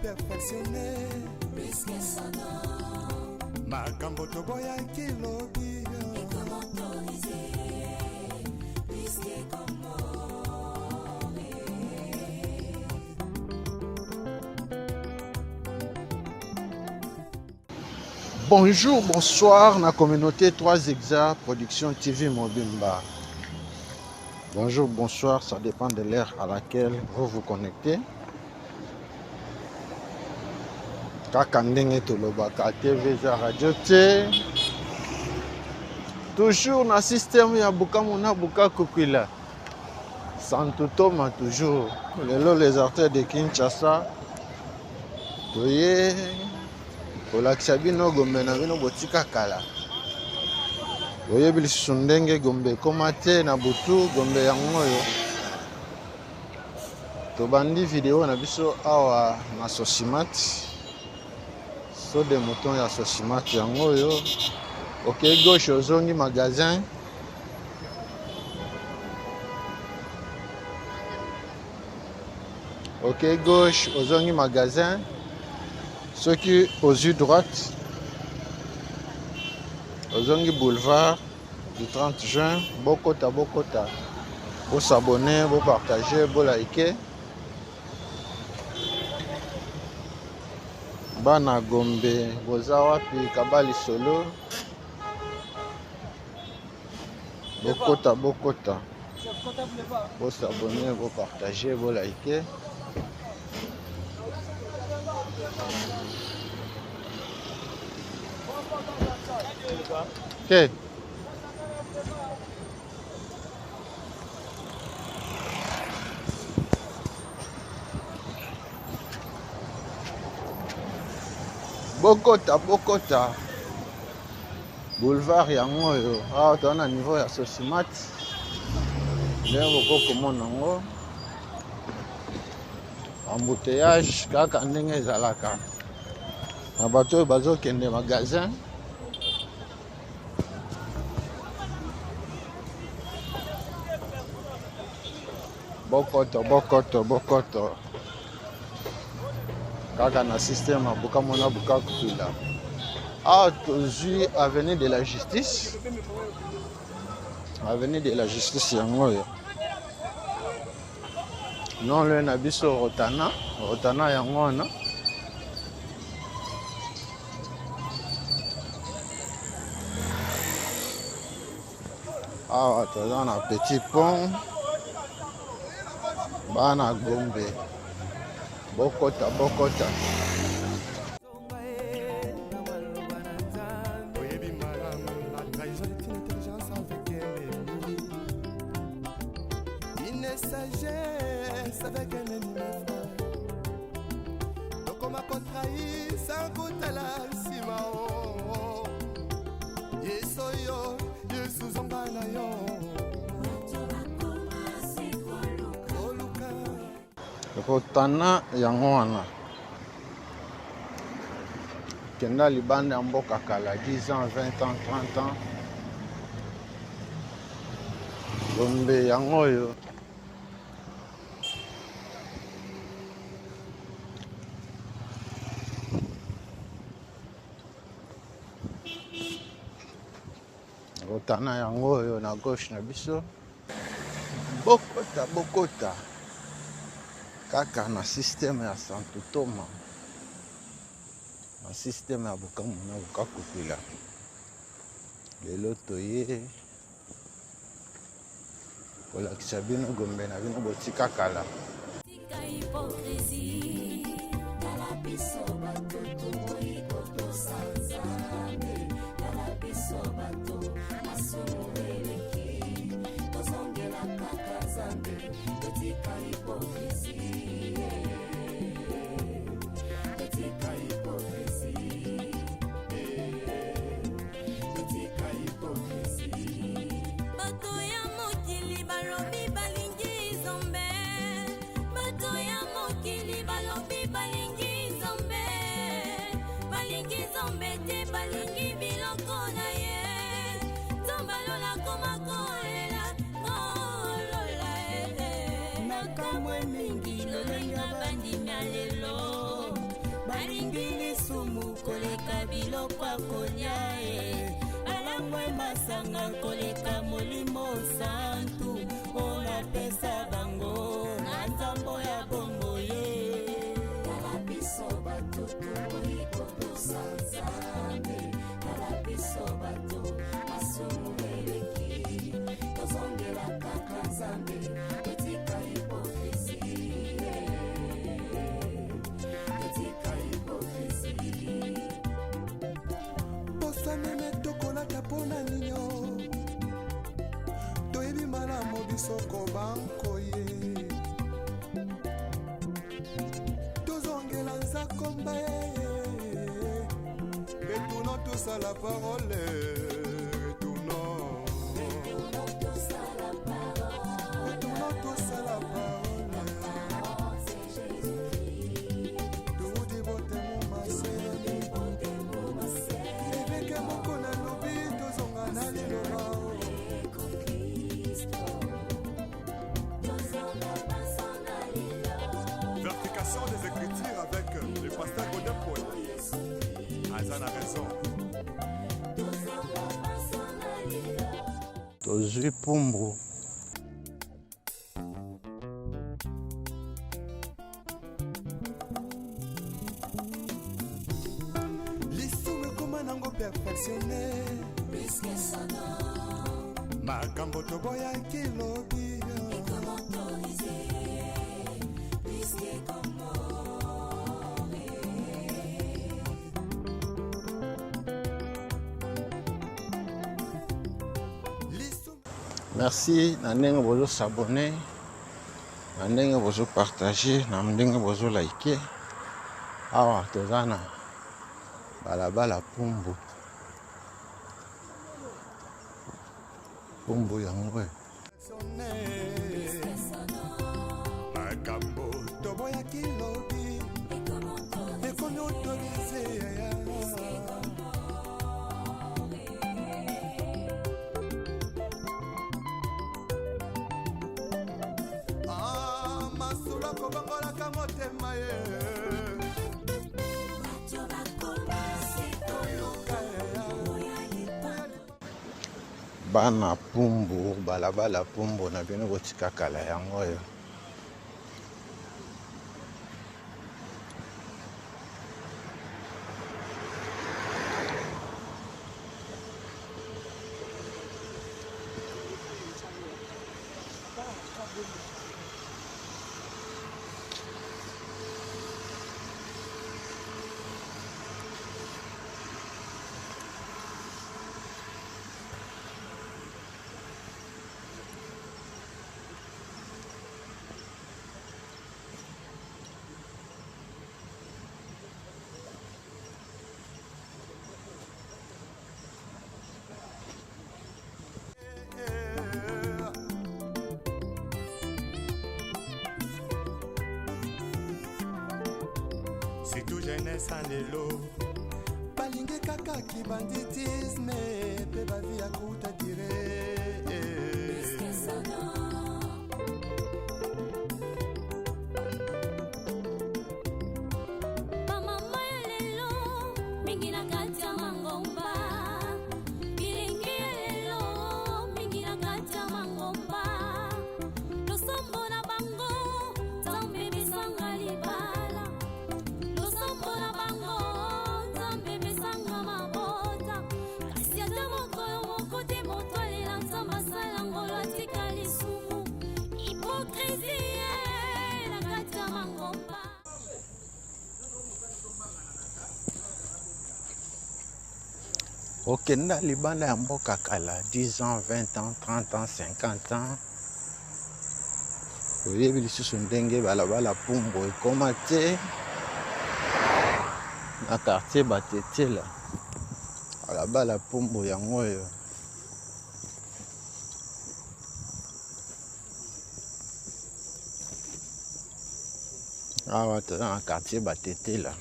Perfectionné puisque sonore makambo toboya kilobi et comment autoriser puisque Bonjour, bonsoir, la communauté 3 Exa Production TV Mobimba. Bonjour, bonsoir, ça dépend de l'heure à laquelle vous vous connectez. Kaka ndenge tolobaka TV za radio te toujours na système ya bukamu na bukakukwila santutoma toujours lelo les artères de Kinshasa toye kolakisa bino gombe na bino botika kala oyebi lisusu ndenge gombe ekoma te na butu gombe yango oyo tobandi video na biso awa na Sosimati so de mouton ya Sosimati yango yo. Ok, gauche ozongi magasin. Ok, gauche ozongi magasin. Ceux qui aux yeux droite ozongi boulevard du 30 juin. Bokota. Vous s'abonner, vous partager, vous liker. Bana Gombe, boza wapi kabali solo. Bokota. Vous s'abonner, vous partager, vous liker. Ok. Bokota. Boulevard yango yo. Ah, tu as un niveau ya Sosimati. Ndenge bokomona ngo. Embouteillage kaka ndenge ezalaka. Na bato oyo bazokende magasin. Bokoto. Kaka na système à Bukamona Bukakula. Ah, aujourd'hui, avenue de la justice. Avenue de la justice, yango. Non, le nabiso Rotana yango na. Ah, tu as un petit pont. Bana Gombe. Bokota. Sagesse avec un ennemi donc on m'a contrahi sans goûter la simao yesoyo yesu zongana yo Rotana yango wana kenda libanda ya mboka kala 10 ans, 20 ans, 30 ans Gombe yango yo. Rotana yango yo na gauche na biso. Bokota. Kaka na système ya Santutoma. Na système ya Bukamu na Bukakukwila. Lelo toye kolakisa bino Gombe na bino botika kala. Masanga koleka molimo santu ona pesa bango na nzambo ya bongo ye kala biso bato tokoliko tosanzambe kala biso bato masumu eleki tozongela kaka nzambe etika hipokrisi etika hipokrisi bosanene tokolaka mpona nino toyebi malamu bisoko bankoye tozongela nzakomba retournons tous à la parole retournons tous à la parole toudi botemo mase eveke moko na lobi tozonga na liloba Vertication des Écritures avec le pasteur Godin Paul. Azan a raison. tozwi pumbu lisumu ekoma nango perfectionne makambo toboyaki lobi merci na ndenge bozo s'abonner na ndenge bozo partager na ndenge bozo like awa toza na balabala pumbu yango makambo toboyaki lobi ekomi autorise yaya masolo kobangolaka motema ye bana pumbu balabala pumbu na bino kotika kala yango oyo C'est tout jeunesse en élo. balingi kaka kibanditisme mpe bavi ya kuta dire okenda libanda ya mboka kala 10 ans 20 ans 30 ans 50 ans oyebi lisusu ndenge balabala pumbu ekoma te na quartier batetela balabala pumbu yango oyo awa toza na quartier batetela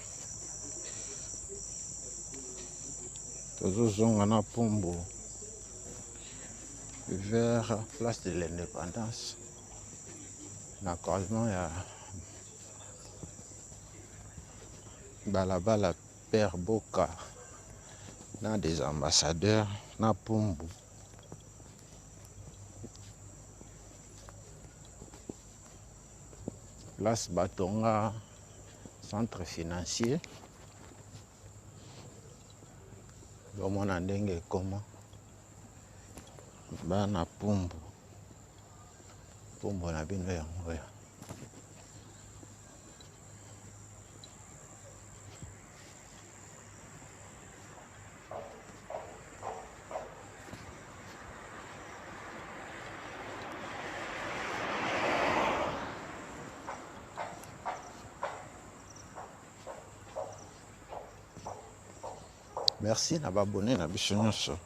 tozozonga na Pumbu vers place de l'Indépendance na croisement ya balabala Père Boka na des ambassadeurs na Pumbu. Place Batonga, centre financier. Bomona ndenge comment bana Pumbu na bino yango ya. Merci na abonné na biso nyonso.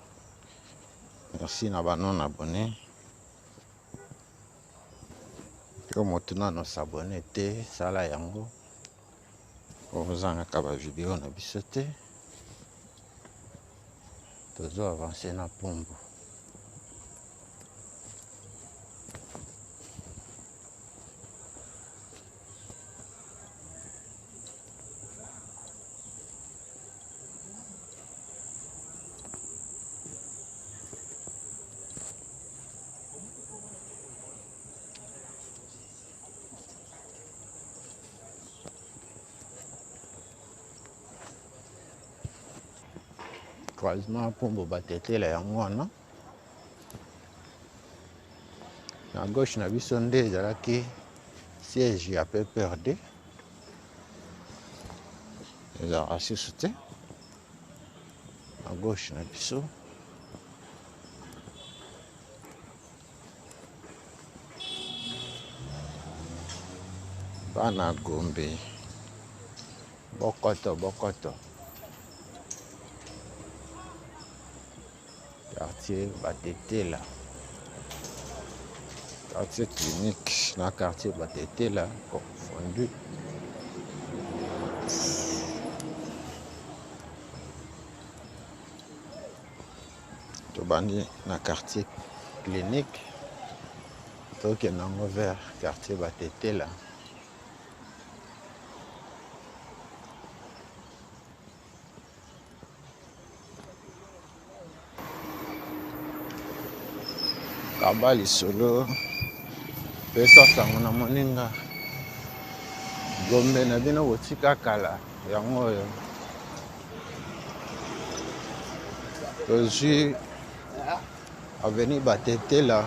Merci na ba non abonné. Yo moto nano s'abonner te sala yango. Ozanga ka ba vidéo na biso te. Tozo avancer na Pumbu. Croisement Pumbu batetela yango wana. Na gauche na biso nde ezalaki siège ya PPRD. Ezalaka susu te. Na gauche na biso bana Gombe Bokoto quartier Batetela, quartier clinique na quartier Batetela confondu. Tobandi na quartier clinique tokende vers quartier Batetela. Kabali solo pesa sango na moninga Gombe na bino botika kala yango yo tozwi avenue Batetela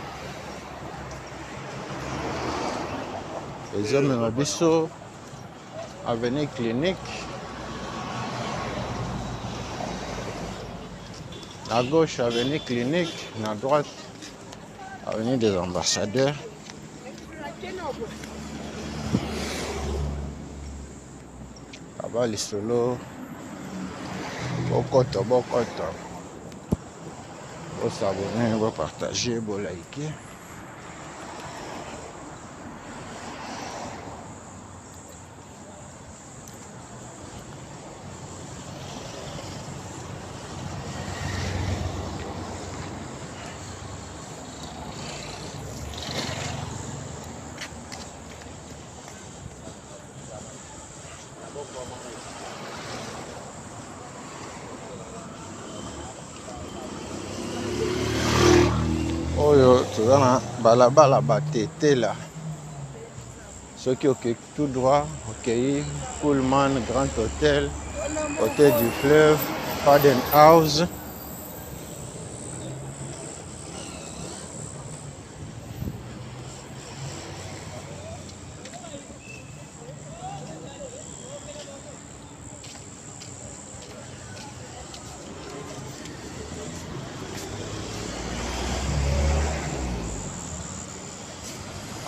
ezomema biso avenue clinique à gauche avenue clinique à droite avenue des ambassadeurs. Là-bas, les solos, Bokoto. Vous s'abonner, vous partager, vous liker. Oyo tozana balabala Batetela. Ceux qui ont tout droit, ok, Pullman, Grand Hôtel, Hôtel du Fleuve, Faden House.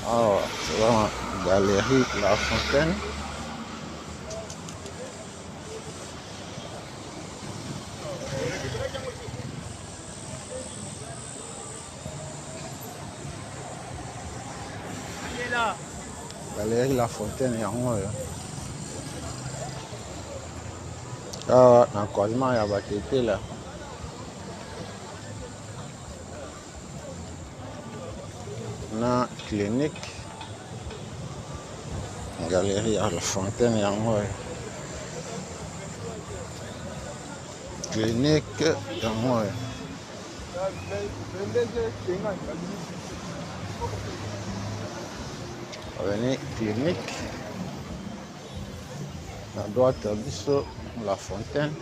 Alors, c'est vraiment Galerie La Fontaine. Galerie La Fontaine, yango yo. Ah, na croisement ya Batetela. na clinique galerie à la fontaine yango clinique yango avenue clinique à droite à biso la fontaine.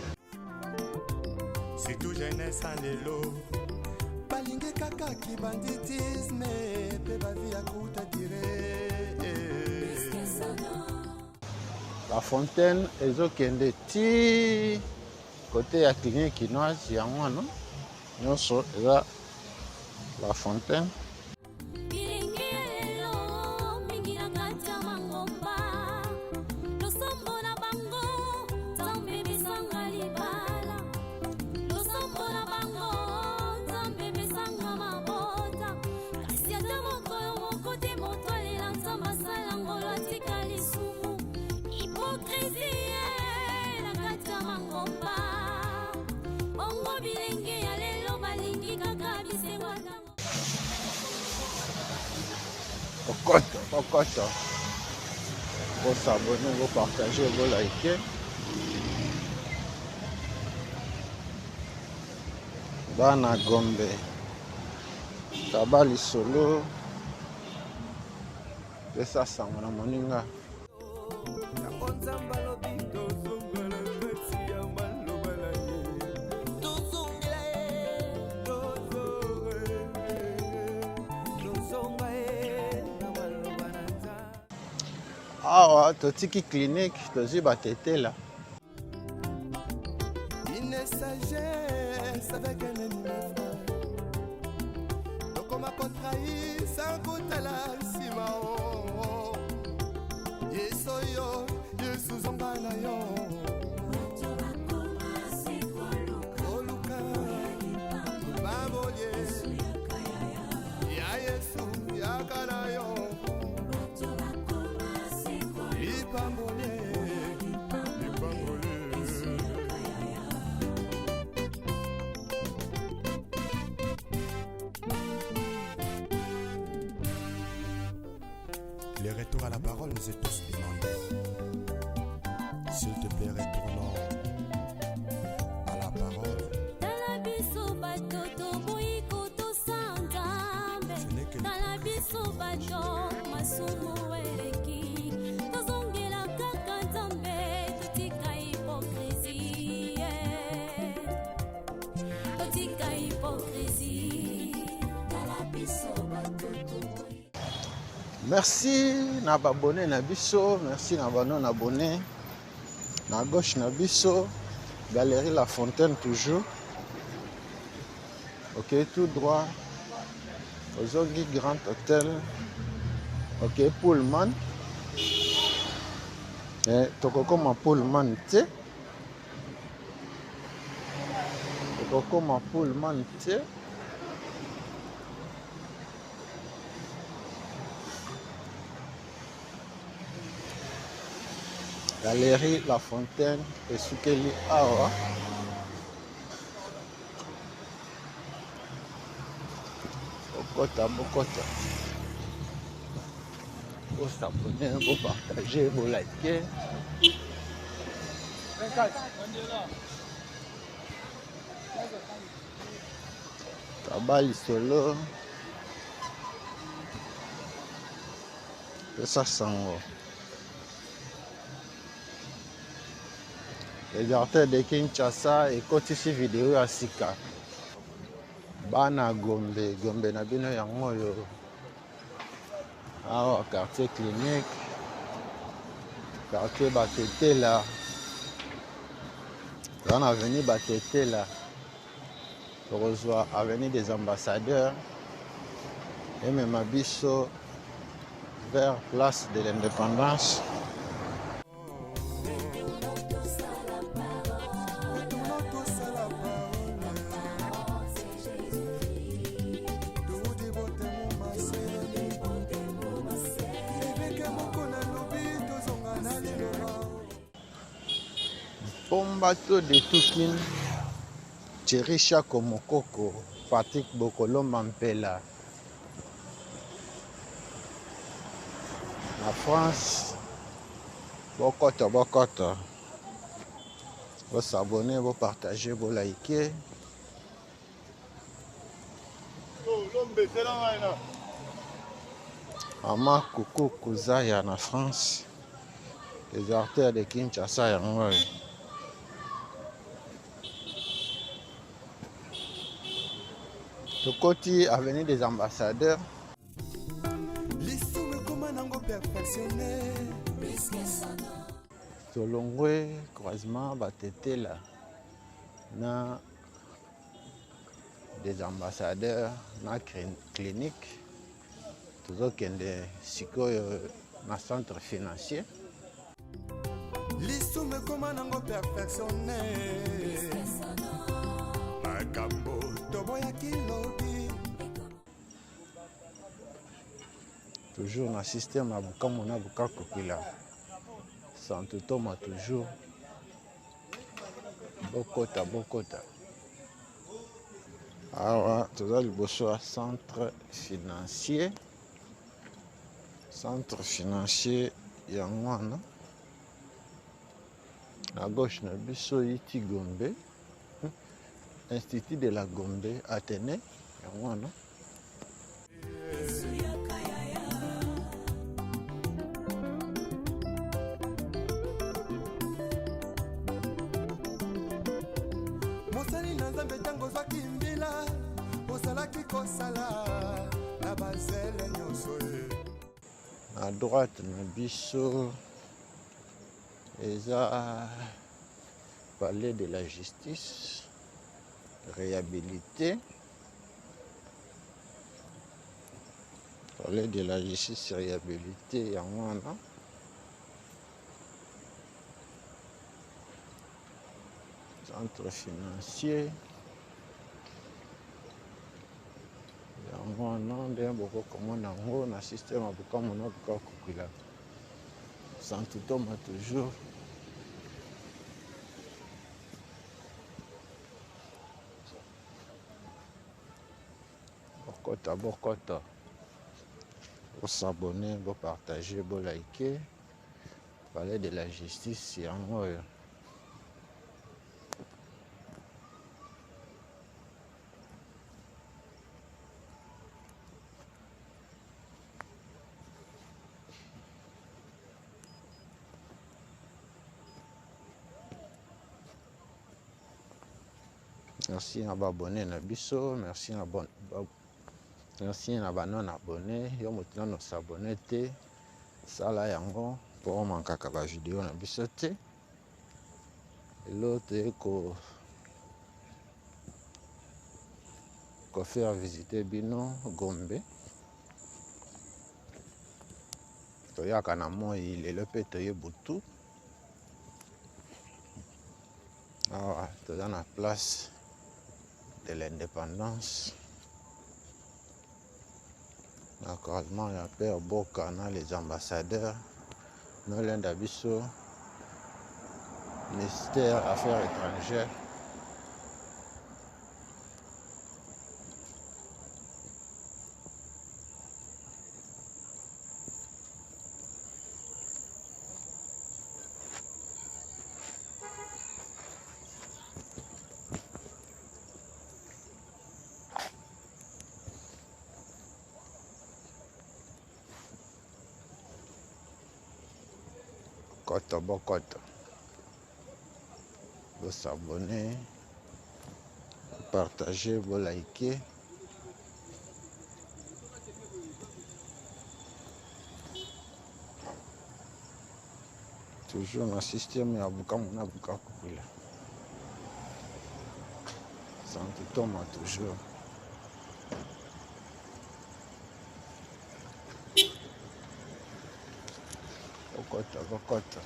C'est tout jeunesse en élo. balingi kaka kibanditisme pe bavi ya kuta dire La fontaine ezokende ti côté ya clinique kinoise yango wana nyonso eza la fontaine. Okoto. Vous s'abonner, vous partager, vous liker. Bana Gombe. Tabali solo. Et ça, ça m'a moninga. Ah, totiki clinique, tozi batete là. Une sagesse avec un ennemi. Donc on m'a contrahi sans goûter la simao. Yesoyo, Yesuzonganayo. Oluka, Baboye, Ya Yesu, Yakanayo. Les retours à la parole nous est tous demandés. S'il te plaît, retournons à la parole. Ce n'est que Merci na abonné na biso, merci na non abonné. Na gauche na biso, Galerie La Fontaine toujours. OK, tout droit. Ozongi Grand Hôtel. OK, Pullman. Et tokokoma Pullman te. Tokokoma Pullman te. Galerie La Fontaine et Soukeli Awa. Bokota. Vous s'abonner, vous partager, vous liker. Tabali solo. Et ça sango. Les artistes de Kinshasa et kotisi vidéo ya sika. Bana Gombe na bino yango yo. Awa quartier clinique. Quartier Batete là. Dans l'avenue Batete là. On reçoit avenue des ambassadeurs. Et même à Bisso vers place de l'indépendance. Pombato de Tukin, Cherisha Komokoko, Patrick Bokolo Mampela. En France, bokoto. Vous s'abonner, vous partager, vous liker. Mama coucou Kuzaya na France. Les artères de Kinshasa yango. Tokoti avenue des ambassadeurs. lisumu ekoma nango perfectionné Tolongwe croisement batetela na des ambassadeurs na clinique. Tozokende sikoyo na centre financier. lisumu ekoma nango perfectionné makambo toboyaki lobi Toujours na système à Bukamu na Bukakokila. Santo Thomas toujours. Bokota. Alors, toza liboso ya centre financier. Centre financier yango wana. À gauche na biso yiti Gombe. Institut de la Gombe Athénée yango wana. mosali na nzambe ntango ozwaki mbila ozalaki kosala na bazele nyonso ye À droite na biso eza palais de la justice réhabilité. Palais de la justice réhabilité yango wana. Centre financier yango wana nde bokokomona yango na système ya Bukamu na Bukakokila. Santo Thomas toujours. Bokota. Vous s'abonner, vous partager, vous liker. Palais de la justice yango oyo. Merci à abonné na biso, merci à non abonné, yo motina no s'abonner te sala yango pour mankaka ba vidéo na biso te. L'autre ko faire visiter bino Gombe. Toyaka na moi lelo pe toye butu. Ah, toza na place de l'indépendance. Naturellement, il y a Père Boka, les ambassadeurs, nous l'Indabiso, ministère des Affaires étrangères. Bokoto. Vous s'abonner, partager, vous liker. Toujours dans le système à Bukamu na Bukakokila. Santo Thomas toujours. Bokota.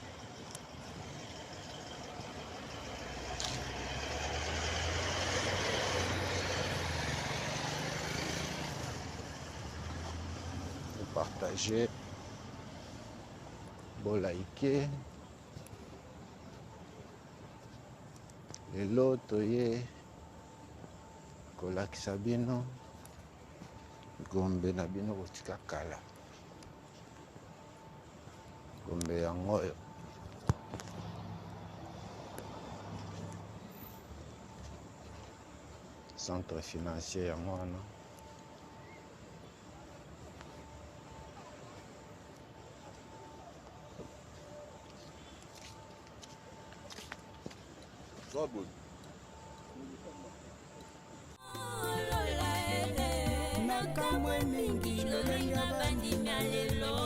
Partager, bon liker. Et l'autre est kolakisa bino Gombe na bino kotika kala. Gombe yango oyo. Centre financier yango wana. nakamwe mingi lolenga bandimya lelo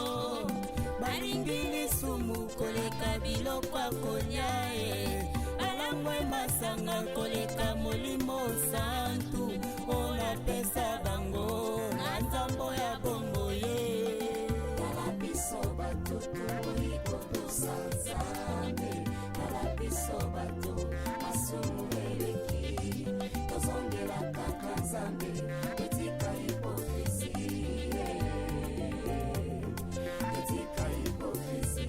balingi lisumu koleka biloko akolia balangwe masanga koleka molimo santu onapesa bango na nzambo ya bongo ye tala biso bato tokoyi kotosa nzambe tala biso bato masumu eleki tozongela kaka nzambe etika hipokrisi etika hipokrisi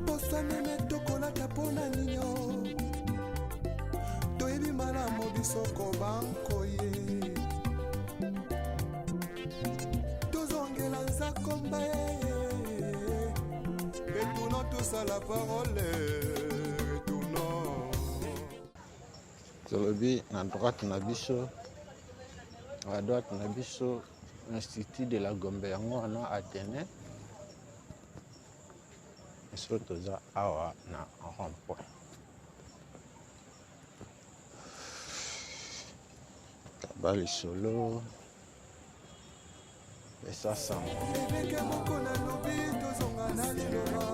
bosanene tokolata mpona nino toyebi malamu bisoko bankoye tozongela nzakomba retournons tous à la parole retournons tolobi na droite na biso à droite na biso institut de la Gombe yango wana Athénée so toza awa na rond-point Kabali solo esa sango ebeke moko na lobi tozonga na liloba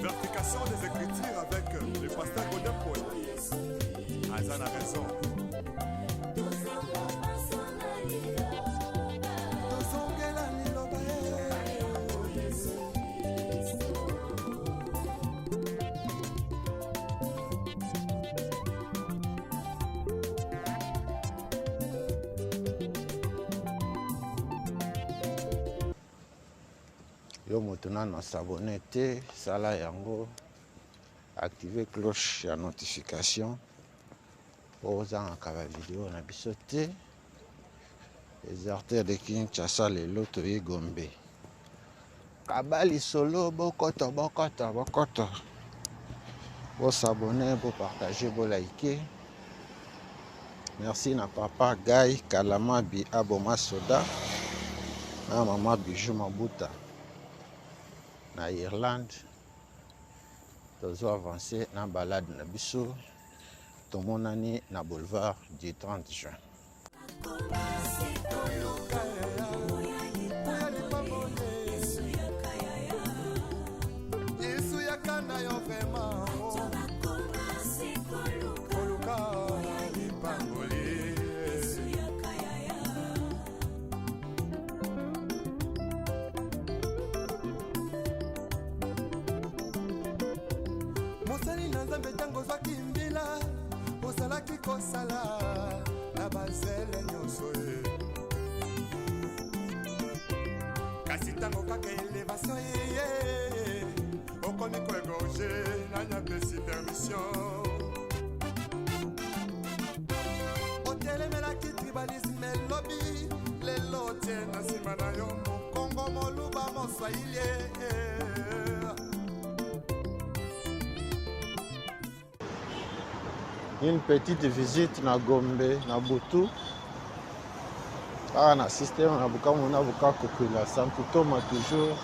Vertication des Écritures avec le pasteur Godin Paul. Azan a raison. tozongela liloba yo moto nano s'abonne te sala yango activer cloche ya notification po ozangaka bavideo na biso te les artères de Kinshasa lelo toye Gombe Kabali solo bokoto bo s'abonner bo partager bo liker merci na papa Guy Kalamabi Aboma Soda na mama Bijou Mabuta na Irlande tozo avancer na balade na biso tomonani na boulevard du 30 juin yesu yakana yo vrema koluka lipangoli mosali na nzambe ntango ozwaki mbila ozalaki kosala na bazele nyonso ye kasi ntango kaka elevation ye okoni koegorge nanyapesi permission otelemelaki tribalisme elobi lelo tie na nsima na yo mokongo moluba moswahili une petite visite na Gombe na Butu na système na bukamu na buka kokula Sankutoma toujours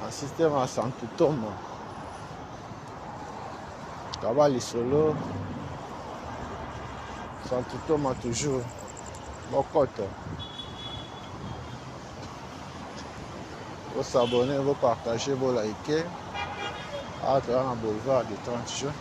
un système à Sankutoma Kabali solo Sankutoma toujours bokoto vous s'abonner vous partager vous liker à travers un boulevard du 30 juin.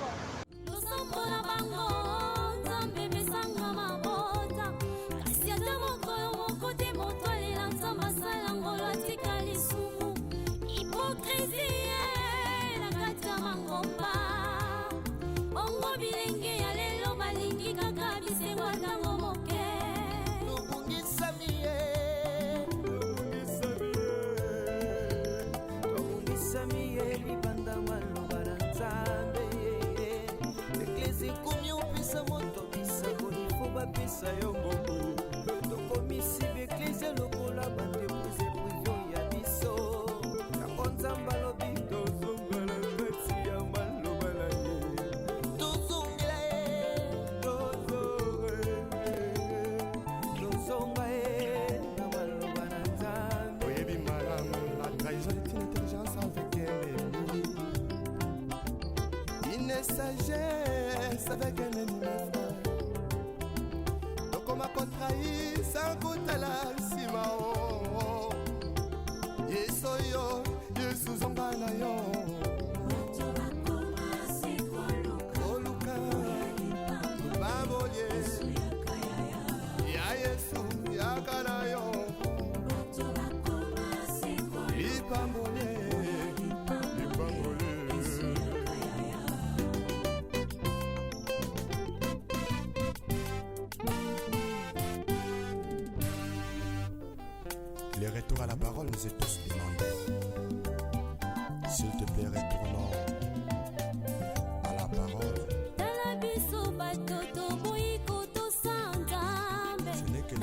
les sagesses avec un ennemi frère. Donc on m'a contrahi sans goûter la simao. Yesoyo, Yesuzonga na yo. Oluka, Babolye, Ya Yesu, Yakana yo. Ipambole, Ipambole. Les retours à la parole nous est tous demandés. S'il te plaît, retournons à la parole. Ce n'est que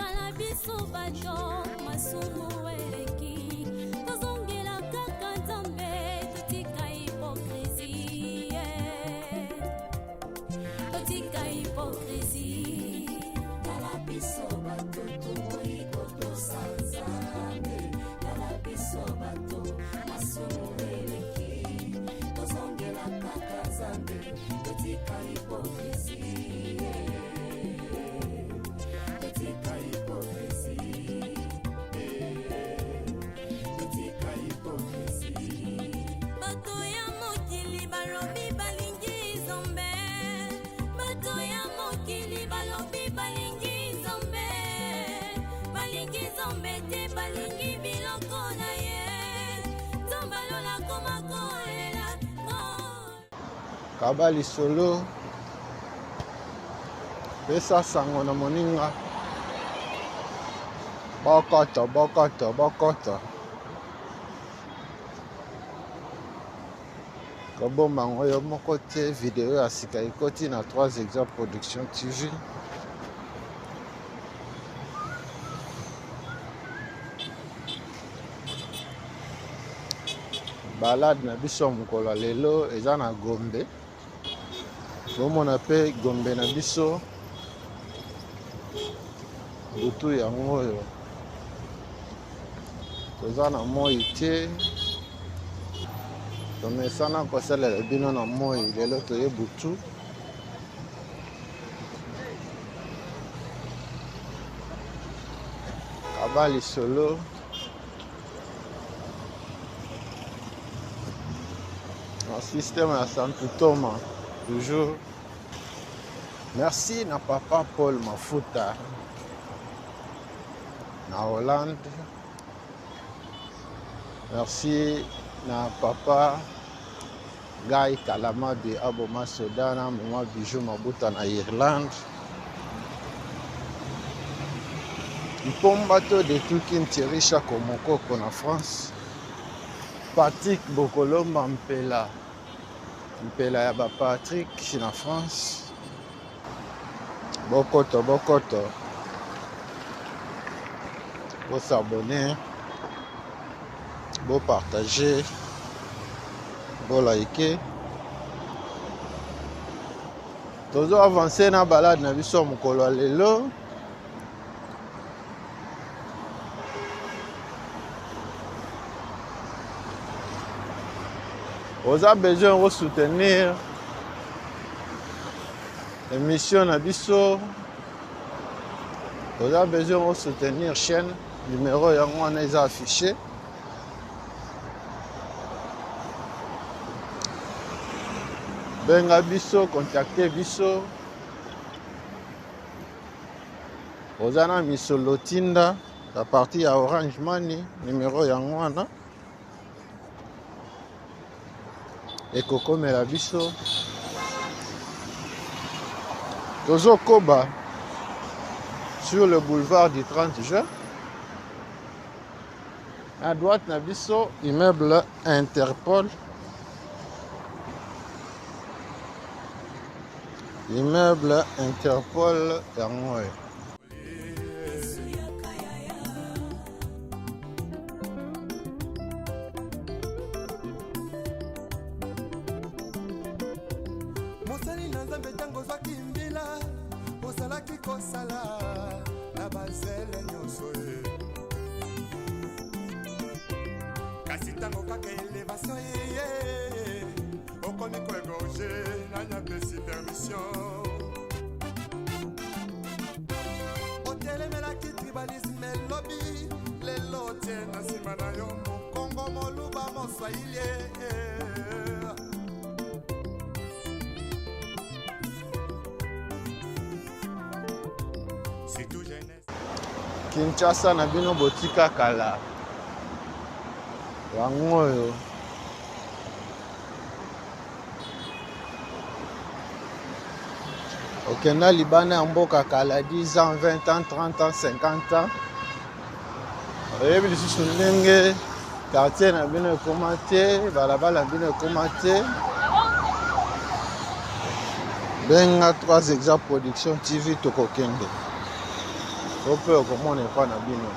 Kabali solo pesa sango na moninga bokoto kabomba ngoyo moko te video ya sika ekoti na 3 exemples production TV. Balade na biso mokolo lelo eza na Gombe. Bomona pe Gombe na biso butu yango oyo toza na moi te, tomesana kosalela bino na moi lelo toye butu. Kabali solo un système à Santo Thomas toujours. Merci na papa Paul Mafuta na Hollande. Merci na papa Guy Kalamabi Aboma Sodana Mama Bijou Mabuta na Irlande. Mpombato de Tukin Thierry Chakomokoko na France. Patrick Bokolomba Mpela ya ba Patrick na France. Bokoto bo s'abonner, bo partager, bo liker. Tozo avancer na balade na biso mokolo lelo. Vous avez besoin de soutenir l'émission Nabiso. Vous avez besoin de soutenir la chaîne. Numéro yango est affiché. Benga biso, contactez biso. Vous avez mis sur Lotinda, la partie à Orange Money. Numéro yango et Coco Melabiso. Tozo Koba sur le boulevard du 30 juin. À droite, Nabiso, immeuble Interpol. Immeuble Interpol Yangoe. Mosali na Nzambe tango zwaki mbila osalaki kosala na bazele nyonso ye. Kasi tango kaka elevation ye omoni koegorge nanyapesi permission otelemelaki tribalisme elobi lelo tie na nsima na yo mokongo moluba moswahili Kinshasa na bino botika kala yango oyo okenda libana ya mboka kala 10 ans 20 ans 30 ans 50 ans oyebi lisusu ndenge quartier na bino ekoma te balabala na bino ekoma te benga 3 exemples production tv tokokende so mpe okomona ekwa na bino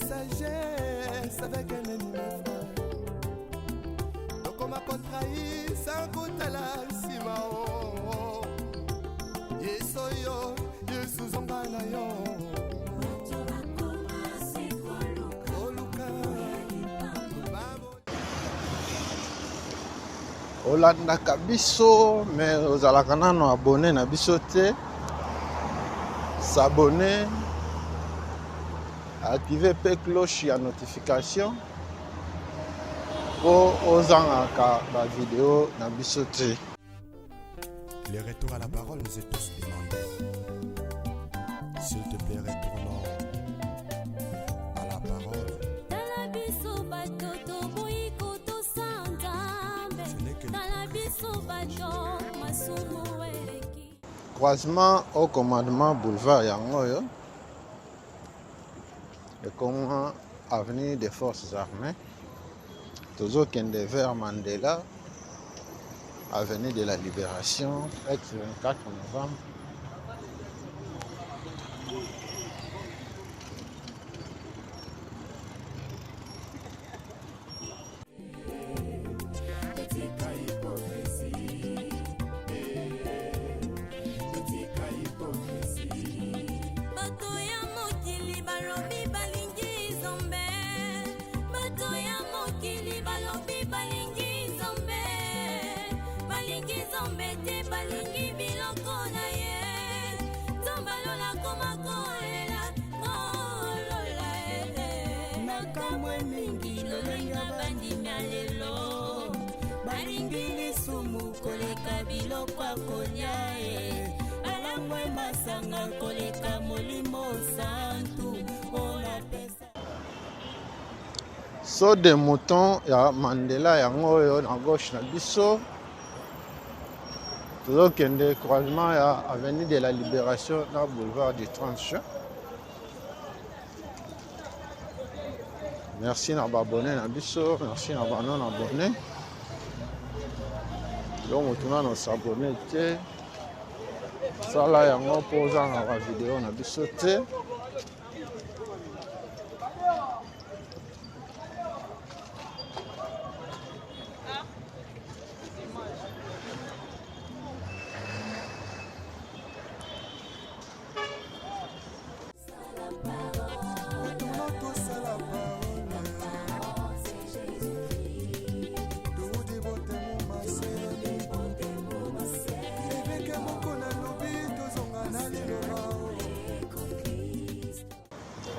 sagesse avec un ennemi frère tokoma kotrahi sans kotala nsima o yesu oyo yesu zonga na yo olandaka biso me ozalaka nano abone na biso te s'abonner activer pe cloche ya notification po ozangaka ba vidéo na biso te. Les retours à la parole nous est tous demandés. S'il te plaît, retournons à la parole. Croisement au commandement boulevard Yangoyo. Et comment avenue des forces armées. Toujours Kende vers Mandela. Avenue de la Libération, ex-24 novembre. So de mouton ya Mandela yango yo na gauche na biso. Toujours kende croisement ya avenue de la Libération na boulevard du 30 juin. Merci na abonné na biso, merci na non abonné. Yo mutuna no s'abonner te. Sala yango poza na ba vidéo na biso te.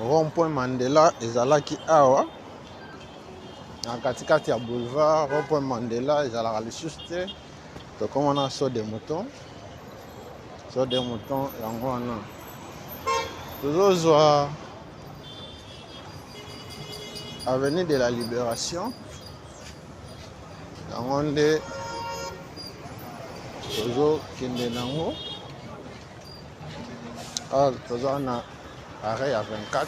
Rond-point Mandela ezalaki awa na katikati ya boulevard. Rond-point Mandela ezalaka lisusu te tokomona so de mouton so de mouton yango wana tozozwa avenue de la Libération yango nde tozokende nango awa toza na arrêt ya 24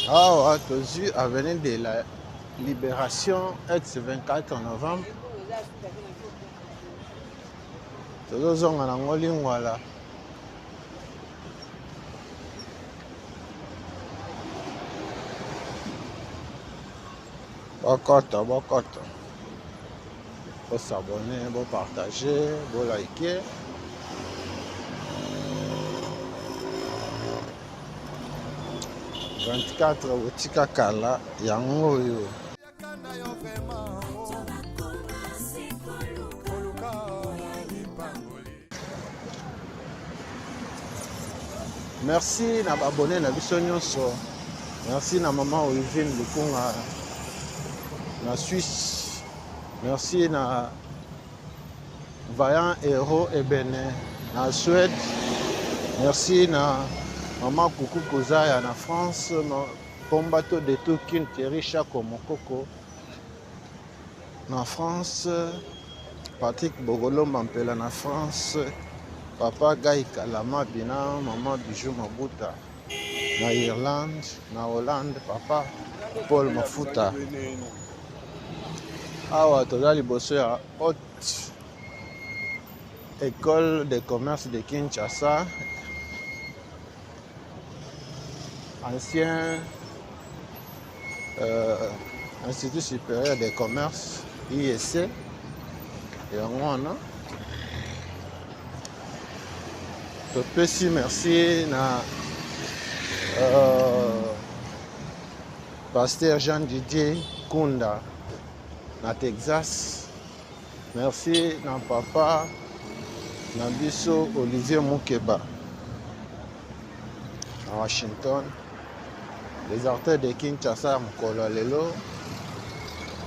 awa tozwi avenue de la Libération ex 24 novembre tozozonga nango lingwala bokota bosabone bopartage bolike botika kala yango oyo merci na babone na biso nyonso. Merci na maman Olivine Lukunga na Suisse. Merci na Vaillant Héros Ebene na Suède. Merci na maman Coucou Kozaya na France. Pombato de Tokin Thierry Chako Mokoko na France. Patrick Bogolo Mampela na France. Papa Guy Kalama Bina, maman Bijou Mabuta na Irlande, na Hollande, papa Paul Mafuta. Awa toza liboso ya haute école de commerce de Kinshasa, ancien institut supérieur de commerce IEC yango wana. Topesi merci na pasteur Jean Didier Kunda na Texas. Merci na papa na biso Olivier Moukeba à Washington. Les artistes de Kinshasa mokolo lelo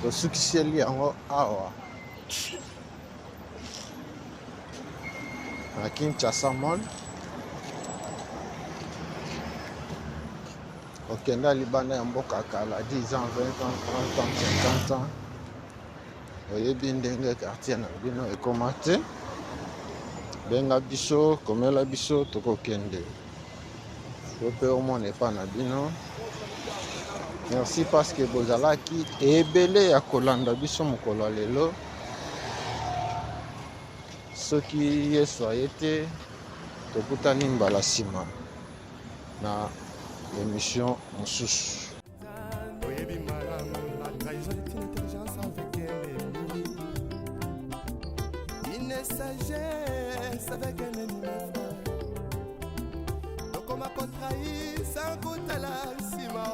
tosukiseli yango awa na Kinshasa Mall. Okenda libanda ya mboka kala 10 ans, 20 ans, 30 ans, 50 ans. Oyebi ndenge quartier na bino ekoma te. Benga biso, komela biso tokokende. Tope omona epa na bino. Merci parce que bozalaki ebele ya kolanda biso mokolo lelo. Soki Yesu ayete tokutani mbala nsima na émission mosusu. Une sagesse avec un ennemi frère. Donc on m'a contrahi sans goûter la nsima.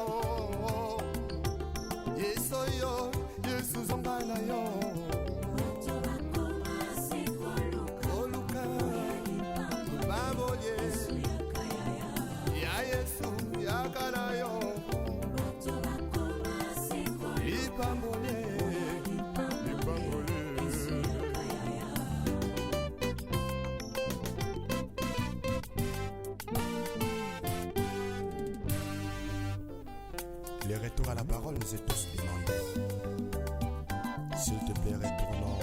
Yesoyo, Yesu zongana yo. Les retours à la parole nous est tous demandés. S'il te plaît, retournons